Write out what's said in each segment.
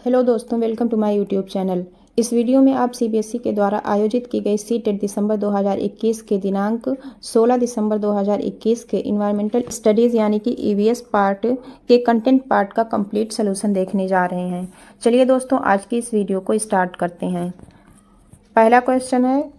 Hello दोस्तों, welcome to my YouTube channel. इस video में आप सीबीएसई के द्वारा आयोजित की गई सीटेट दिसंबर 2021 के दिनांक 16 दिसंबर 2021 के इन्वायरमेंटल स्टडीज़ यानी कि ईवीएस पार्ट के कंटेंट पार्ट का कंप्लीट सोल्यूशन देखने जा रहे हैं। चलिए दोस्तों, आज की इस वीडियो को स्टार्ट करते हैं। पहला क्वेश्चन है,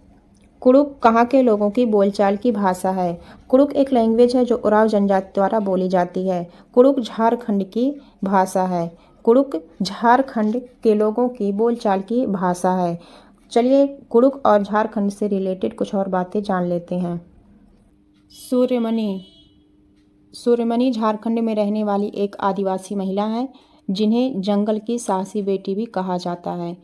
कुड़ुक कहाँ के लोगों की बोलचाल की भाषा है? कुड़ुक एक लैंग्वेज है जो उराव जनजाति द्वारा बोली जाती है। कुड़ुक झारखंड की भाषा है। कुड़ुक झारखंड के लोगों की बोलचाल की भाषा है। चलिए कुड़ुक और झारखंड से रिलेटेड कुछ और बातें जान लेते हैं। सूर्यमणि झारखंड में रहने वाली एक आदिवासी महिला है जिन्हें जंगल की साहसी बेटी भी कहा जाता है।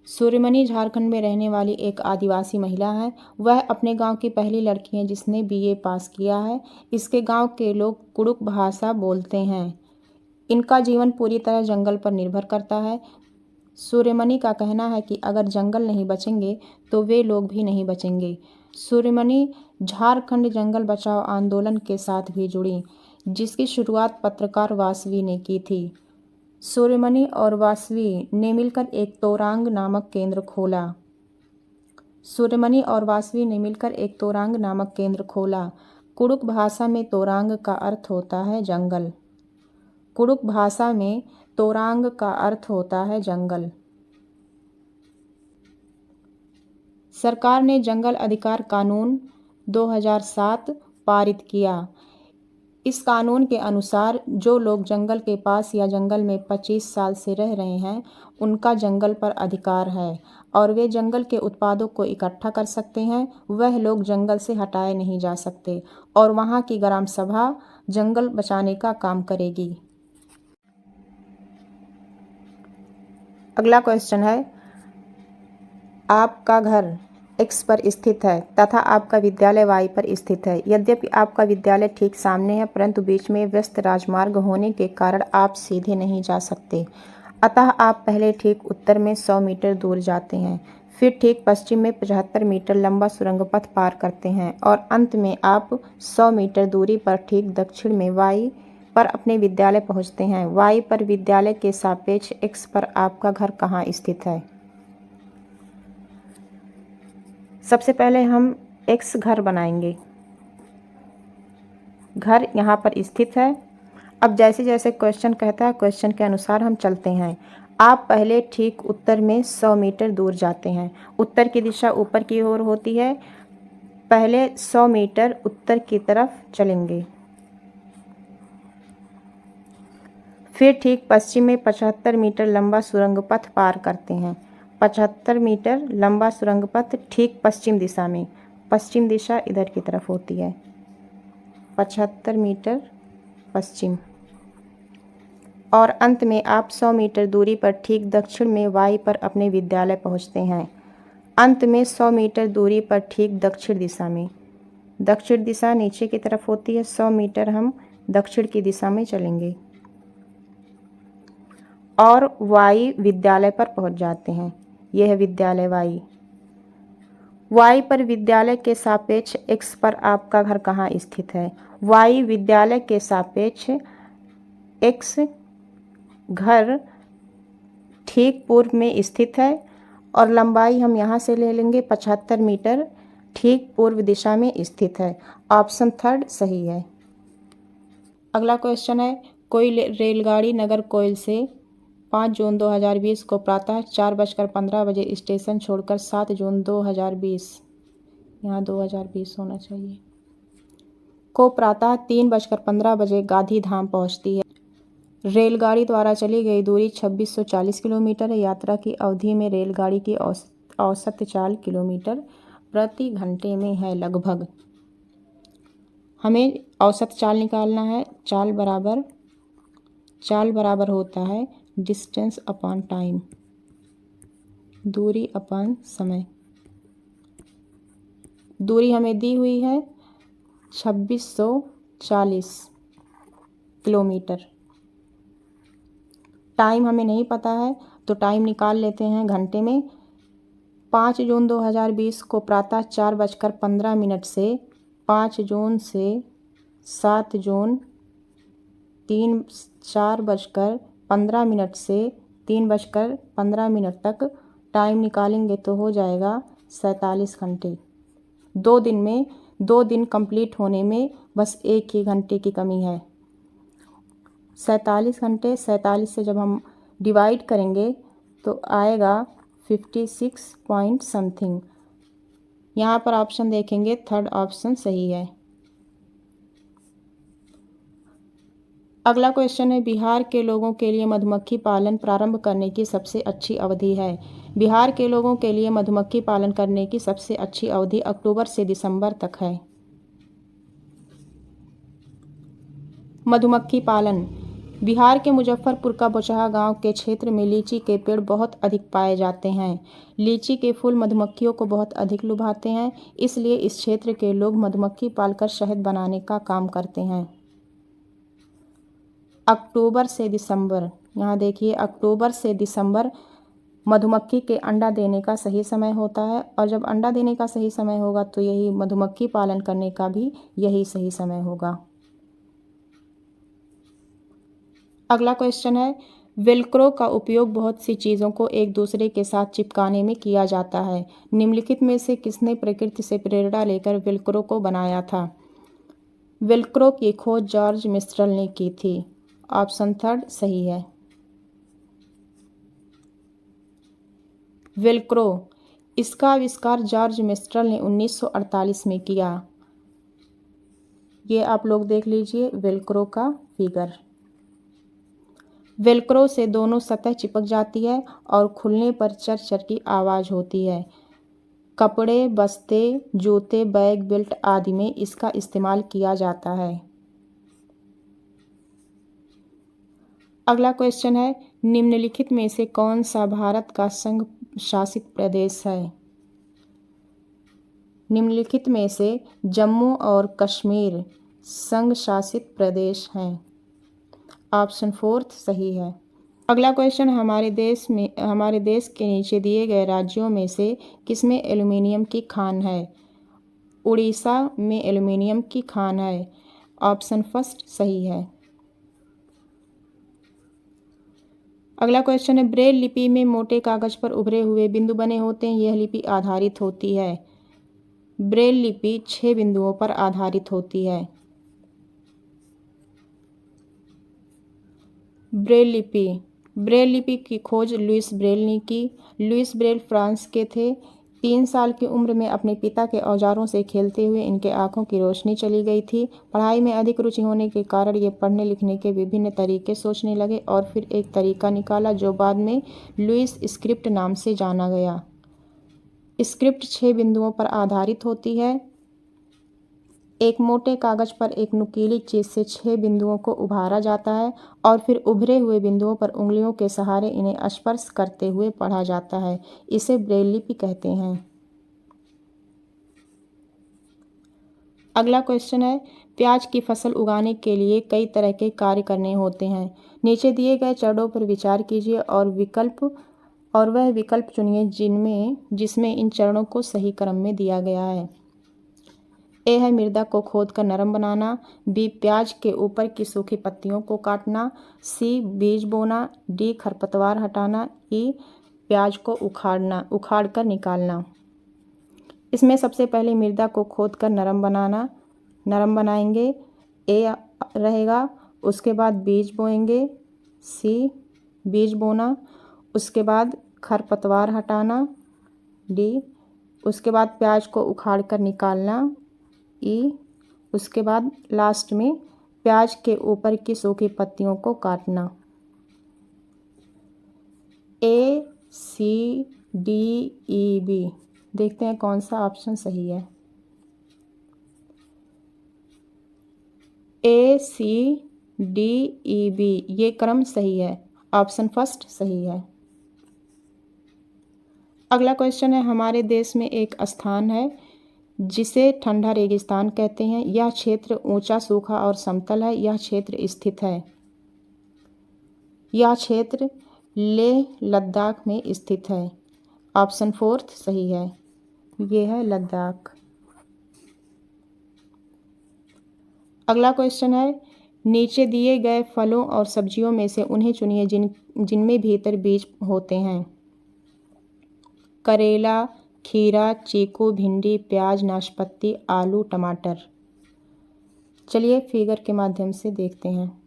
सूर्यमणि झारखंड में रहने वाली एक आदिवासी महिला है। वह अपने गांव की पहली लड़की है जिसने बीए पास किया है। इसके गांव के लोग कुड़ुक भाषा बोलते हैं। इनका जीवन पूरी तरह जंगल पर निर्भर करता है। सूर्यमणि का कहना है कि अगर जंगल नहीं बचेंगे तो वे लोग भी नहीं बचेंगे। सूर्यमणि झारखंड जंगल बचाओ आंदोलन के साथ भी जुड़ी, जिसकी शुरुआत पत्रकार वासवी ने की थी। सूर्यमणि और वासवी ने मिलकर एक तोरांग नामक केंद्र खोला। कुड़ुक भाषा में तोरांग का अर्थ होता है जंगल। कुड़ुक भाषा में तोरांग का अर्थ होता है जंगल। सरकार ने जंगल अधिकार कानून 2007 पारित किया। इस कानून के अनुसार जो लोग जंगल के पास या जंगल में 25 साल से रह रहे हैं उनका जंगल पर अधिकार है और वे जंगल के उत्पादों को इकट्ठा कर सकते हैं। वह लोग जंगल से हटाए नहीं जा सकते और वहाँ की ग्राम सभा जंगल बचाने का काम करेगी। अगला क्वेश्चन है, आपका घर X पर स्थित है तथा आपका विद्यालय Y पर स्थित है। यद्यपि आपका विद्यालय ठीक सामने है परंतु बीच में व्यस्त राजमार्ग होने के कारण आप सीधे नहीं जा सकते। अतः आप पहले ठीक उत्तर में 100 मीटर दूर जाते हैं, फिर ठीक पश्चिम में 75 मीटर लंबा सुरंग पथ पार करते हैं और अंत में आप 100 मीटर दूरी पर ठीक दक्षिण में Y पर अपने विद्यालय पहुंचते हैं। Y पर विद्यालय के सापेक्ष X पर आपका घर कहाँ स्थित है? सबसे पहले हम X घर बनाएंगे। घर यहाँ पर स्थित है। अब जैसे जैसे क्वेश्चन कहता है क्वेश्चन के अनुसार हम चलते हैं। आप पहले ठीक उत्तर में 100 मीटर दूर जाते हैं। उत्तर की दिशा ऊपर की ओर होती है। पहले 100 मीटर उत्तर की तरफ चलेंगे, फिर ठीक पश्चिम में 75 मीटर लंबा सुरंग पथ पार करते हैं। 75 मीटर लंबा सुरंग पथ ठीक पश्चिम दिशा में, पश्चिम दिशा इधर की तरफ होती है। 75 मीटर पश्चिम और अंत में आप 100 मीटर दूरी पर ठीक दक्षिण में Y पर अपने विद्यालय पहुंचते हैं। अंत में 100 मीटर दूरी पर ठीक दक्षिण दिशा में, दक्षिण दिशा नीचे की तरफ होती है। 100 मीटर हम दक्षिण की दिशा में चलेंगे और Y विद्यालय पर पहुंच जाते हैं। यह है विद्यालय Y पर विद्यालय के सापेक्ष X पर आपका घर कहाँ स्थित है? Y विद्यालय के सापेक्ष X घर ठीक पूर्व में स्थित है और लंबाई हम यहाँ से ले लेंगे 75 मीटर, ठीक पूर्व दिशा में स्थित है। ऑप्शन थर्ड सही है। अगला क्वेश्चन है, कोई रेलगाड़ी नगरकोइल से 5 जून 2020 को प्रातः 4:15 बजे स्टेशन छोड़कर 7 जून 2020, यहाँ 2020 होना चाहिए, को प्रातः 3:15 बजे गांधी धाम पहुँचती है। रेलगाड़ी द्वारा चली गई दूरी 2640 किलोमीटर है। यात्रा की अवधि में रेलगाड़ी की औसत चाल किलोमीटर प्रति घंटे में है लगभग। हमें औसत चाल निकालना है। चाल बराबर होता है डिस्टेंस अपॉन टाइम, दूरी अपॉन समय। दूरी हमें दी हुई है 2640 किलोमीटर। टाइम हमें नहीं पता है तो टाइम निकाल लेते हैं घंटे में। 5 जून 2020 को प्रातः 4:15 से 5 जून से 7 जून 4:15 से 3:15 तक टाइम निकालेंगे तो हो जाएगा 47 घंटे। 2 दिन कंप्लीट होने में बस 1 ही घंटे की कमी है। 47 घंटे 47 से जब हम डिवाइड करेंगे तो आएगा 56 पॉइंट समथिंग। यहाँ पर ऑप्शन देखेंगे, थर्ड ऑप्शन सही है। अगला क्वेश्चन है, बिहार के लोगों के लिए मधुमक्खी पालन प्रारंभ करने की सबसे अच्छी अवधि है। बिहार के लोगों के लिए मधुमक्खी पालन करने की सबसे अच्छी अवधि अक्टूबर से दिसंबर तक है। मधुमक्खी पालन। बिहार के मुजफ्फरपुर का बोचहा गांव के क्षेत्र में लीची के पेड़ बहुत अधिक पाए जाते हैं। लीची के फूल मधुमक्खियों को बहुत अधिक लुभाते हैं, इसलिए इस क्षेत्र के लोग मधुमक्खी पालकर शहद बनाने का काम करते हैं। अक्टूबर से दिसंबर, यहाँ देखिए अक्टूबर से दिसंबर मधुमक्खी के अंडा देने का सही समय होता है, और जब अंडा देने का सही समय होगा तो यही मधुमक्खी पालन करने का भी यही सही समय होगा। अगला क्वेश्चन है, वेलक्रो का उपयोग बहुत सी चीज़ों को एक दूसरे के साथ चिपकाने में किया जाता है। निम्नलिखित में से किसने प्रकृति से प्रेरणा लेकर वेलक्रो को बनाया था? वेलक्रो की खोज जॉर्ज मिस्ट्रल ने की थी। ऑप्शन थर्ड सही है। वेलक्रो, इसका आविष्कार जॉर्ज मिस्ट्रल ने 1948 में किया। ये आप लोग देख लीजिए वेलक्रो का फिगर। वेलक्रो से दोनों सतह चिपक जाती है और खुलने पर चर चर की आवाज़ होती है। कपड़े, बस्ते, जूते, बैग, बेल्ट आदि में इसका इस्तेमाल किया जाता है। अगला क्वेश्चन है, निम्नलिखित में से कौन सा भारत का संघ शासित प्रदेश है? निम्नलिखित में से जम्मू और कश्मीर संघ शासित प्रदेश हैं। ऑप्शन फोर्थ सही है। अगला क्वेश्चन, हमारे देश के नीचे दिए गए राज्यों में से किसमें एल्युमिनियम की खान है? उड़ीसा में एल्युमिनियम की खान है। ऑप्शन फर्स्ट सही है। अगला क्वेश्चन है, ब्रेल लिपि में मोटे कागज पर उभरे हुए बिंदु बने होते हैं, यह लिपि आधारित होती है। ब्रेल लिपि 6 बिंदुओं पर आधारित होती है। ब्रेल लिपि की खोज लुइस ब्रेल ने की। लुइस ब्रेल फ्रांस के थे। 3 साल की उम्र में अपने पिता के औजारों से खेलते हुए इनके आंखों की रोशनी चली गई थी। पढ़ाई में अधिक रुचि होने के कारण ये पढ़ने लिखने के विभिन्न तरीके सोचने लगे और फिर एक तरीका निकाला जो बाद में लुइस स्क्रिप्ट नाम से जाना गया। स्क्रिप्ट 6 बिंदुओं पर आधारित होती है। एक मोटे कागज पर एक नुकीली चीज से 6 बिंदुओं को उभारा जाता है और फिर उभरे हुए बिंदुओं पर उंगलियों के सहारे इन्हें स्पर्श करते हुए पढ़ा जाता है। इसे ब्रेल लिपि कहते हैं। अगला क्वेश्चन है, प्याज की फसल उगाने के लिए कई तरह के कार्य करने होते हैं। नीचे दिए गए चरणों पर विचार कीजिए और वह विकल्प चुनिए जिसमें इन चरणों को सही क्रम में दिया गया है। ए है मृदा को खोदकर नरम बनाना। बी प्याज के ऊपर की सूखी पत्तियों को काटना। सी बीज बोना। डी खरपतवार हटाना। ई प्याज को उखाड़कर निकालना। इसमें सबसे पहले मृदा को खोदकर नरम बनाएंगे, ए रहेगा। उसके बाद बीज बोएंगे, सी बीज बोना। उसके बाद खरपतवार हटाना, डी। उसके बाद प्याज को उखाड़कर निकालना, ई। उसके बाद लास्ट में प्याज के ऊपर की सूखी पत्तियों को काटना। ए सी डी ई बी, देखते हैं कौन सा ऑप्शन सही है। ए सी डी ई बी, ये क्रम सही है। ऑप्शन फर्स्ट सही है। अगला क्वेश्चन है, हमारे देश में एक स्थान है जिसे ठंडा रेगिस्तान कहते हैं। यह क्षेत्र ऊंचा, सूखा और समतल है। यह क्षेत्र स्थित है। यह क्षेत्र लेह लद्दाख में स्थित है। ऑप्शन फोर्थ सही है। यह है लद्दाख। अगला क्वेश्चन है, नीचे दिए गए फलों और सब्जियों में से उन्हें चुनिए जिनमें भीतर बीज होते हैं। करेला, खीरा, चीकू, भिंडी, प्याज, नाशपाती, आलू, टमाटर। चलिए फिगर के माध्यम से देखते हैं।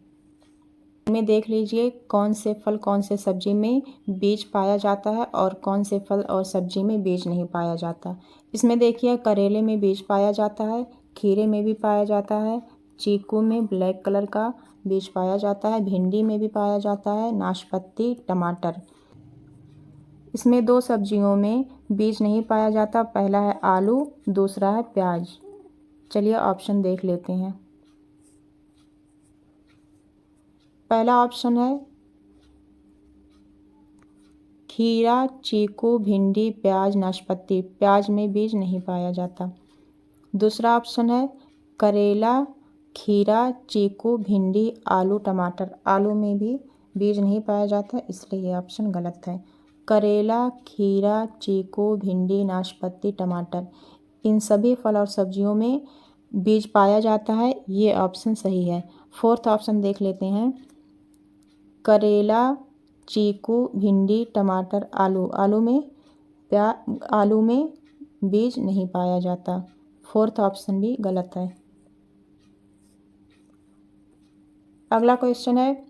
में देख लीजिए कौन से फल कौन से सब्जी में बीज पाया जाता है और कौन से फल और सब्जी में बीज नहीं पाया जाता। इसमें देखिए करेले में बीज पाया जाता है, खीरे में भी पाया जाता है, चीकू में ब्लैक कलर का बीज पाया जाता है, भिंडी में भी पाया जाता है, नाशपाती, टमाटर। इसमें दो सब्जियों में बीज नहीं पाया जाता, पहला है आलू, दूसरा है प्याज। चलिए ऑप्शन देख लेते हैं। पहला ऑप्शन है खीरा, चीकू, भिंडी, प्याज, नाशपाती। प्याज में बीज नहीं पाया जाता। दूसरा ऑप्शन है करेला, खीरा, चीकू, भिंडी, आलू, टमाटर। आलू में भी बीज नहीं पाया जाता, इसलिए ये ऑप्शन गलत है। करेला, खीरा, चीकू, भिंडी, नाशपाती, टमाटर, इन सभी फल और सब्जियों में बीज पाया जाता है, ये ऑप्शन सही है। फोर्थ ऑप्शन देख लेते हैं। करेला, चीकू, भिंडी, टमाटर, आलू। आलू में बीज नहीं पाया जाता। फोर्थ ऑप्शन भी गलत है। अगला क्वेश्चन है,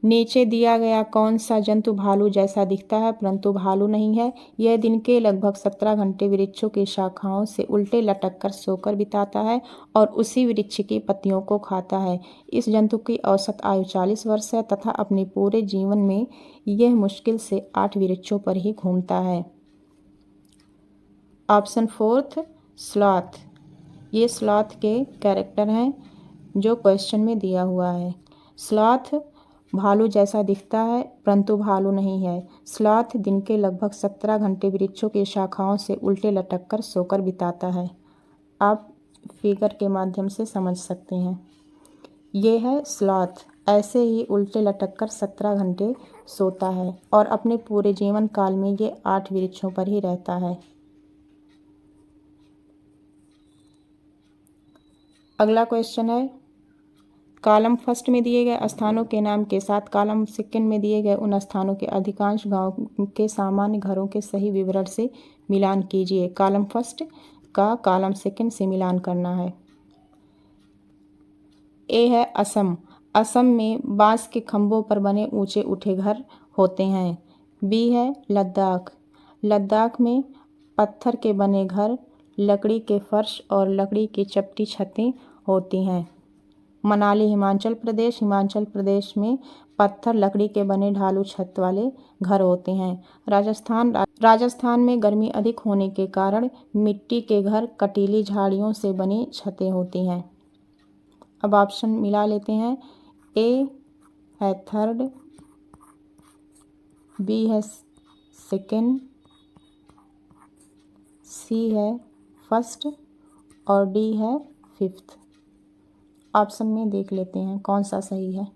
नीचे दिया गया कौन सा जंतु भालू जैसा दिखता है परंतु भालू नहीं है? यह दिन के लगभग 17 घंटे वृक्षों की शाखाओं से उल्टे लटक कर सोकर बिताता है और उसी वृक्ष की पत्तियों को खाता है। इस जंतु की औसत आयु 40 वर्ष है तथा अपने पूरे जीवन में यह मुश्किल से 8 वृक्षों पर ही घूमता है। Option fourth, sloth. ये स्लॉथ के कैरेक्टर हैं जो क्वेश्चन में दिया हुआ है। स्लॉथ भालू जैसा दिखता है परंतु भालू नहीं है। स्लॉथ दिन के लगभग 17 घंटे वृक्षों की शाखाओं से उल्टे लटक कर सोकर बिताता है। आप फिगर के माध्यम से समझ सकते हैं। ये है स्लॉथ, ऐसे ही उल्टे लटक कर 17 घंटे सोता है और अपने पूरे जीवन काल में ये 8 वृक्षों पर ही रहता है। अगला क्वेश्चन है, कॉलम फर्स्ट में दिए गए स्थानों के नाम के साथ कॉलम सेकंड में दिए गए उन स्थानों के अधिकांश गांव के सामान्य घरों के सही विवरण से मिलान कीजिए। कॉलम फर्स्ट का कॉलम सेकंड से मिलान करना है। ए है असम। असम में बांस के खंभों पर बने ऊंचे उठे घर होते हैं। बी है लद्दाख। लद्दाख में पत्थर के बने घर, लकड़ी के फर्श और लकड़ी की चपटी छतें होती हैं। मनाली हिमाचल प्रदेश। हिमाचल प्रदेश में पत्थर लकड़ी के बने ढालू छत वाले घर होते हैं। राजस्थान में गर्मी अधिक होने के कारण मिट्टी के घर, कटीली झाड़ियों से बनी छतें होती हैं। अब ऑप्शन मिला लेते हैं। ए है थर्ड, बी है सेकंड, सी है फर्स्ट और डी है फिफ्थ। ऑप्शन में देख लेते हैं कौन सा सही है।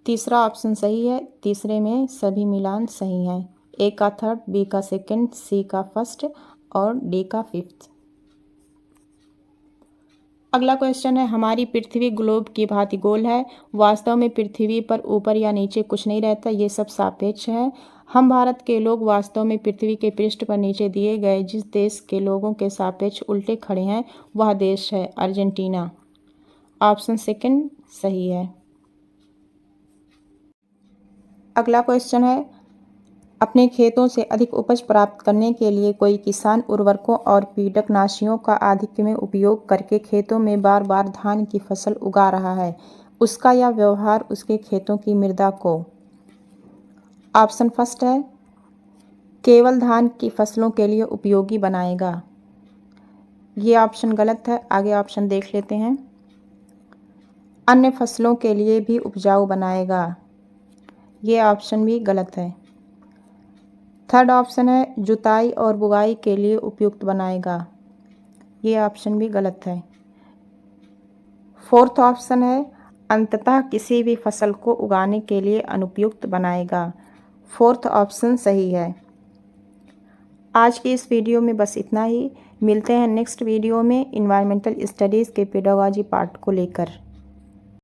तीसरा ऑप्शन सही है। तीसरे में सभी मिलान सही हैं। ए का थर्ड, बी का सेकंड, सी का फर्स्ट और डी का फिफ्थ। अगला क्वेश्चन है, हमारी पृथ्वी ग्लोब की भांति गोल है। वास्तव में पृथ्वी पर ऊपर या नीचे कुछ नहीं रहता, ये सब सापेक्ष है। हम भारत के लोग वास्तव में पृथ्वी के पृष्ठ पर नीचे दिए गए जिस देश के लोगों के सापेक्ष उल्टे खड़े हैं वह देश है अर्जेंटीना। ऑप्शन सेकंड सही है। अगला क्वेश्चन है, अपने खेतों से अधिक उपज प्राप्त करने के लिए कोई किसान उर्वरकों और कीटनाशियों का आधिक्य में उपयोग करके खेतों में बार बार धान की फसल उगा रहा है। उसका यह व्यवहार उसके खेतों की मृदा को, ऑप्शन फर्स्ट है, केवल धान की फसलों के लिए उपयोगी बनाएगा। ये ऑप्शन गलत है। आगे ऑप्शन देख लेते हैं। अन्य फसलों के लिए भी उपजाऊ बनाएगा। ये ऑप्शन भी गलत है। थर्ड ऑप्शन है, जुताई और बुआई के लिए उपयुक्त बनाएगा। ये ऑप्शन भी गलत है। फोर्थ ऑप्शन है, अंततः किसी भी फसल को उगाने के लिए अनुपयुक्त बनाएगा। फोर्थ ऑप्शन सही है। आज की इस वीडियो में बस इतना ही। मिलते हैं नेक्स्ट वीडियो में इन्वायरमेंटल स्टडीज़ के पेडागॉजी पार्ट को लेकर।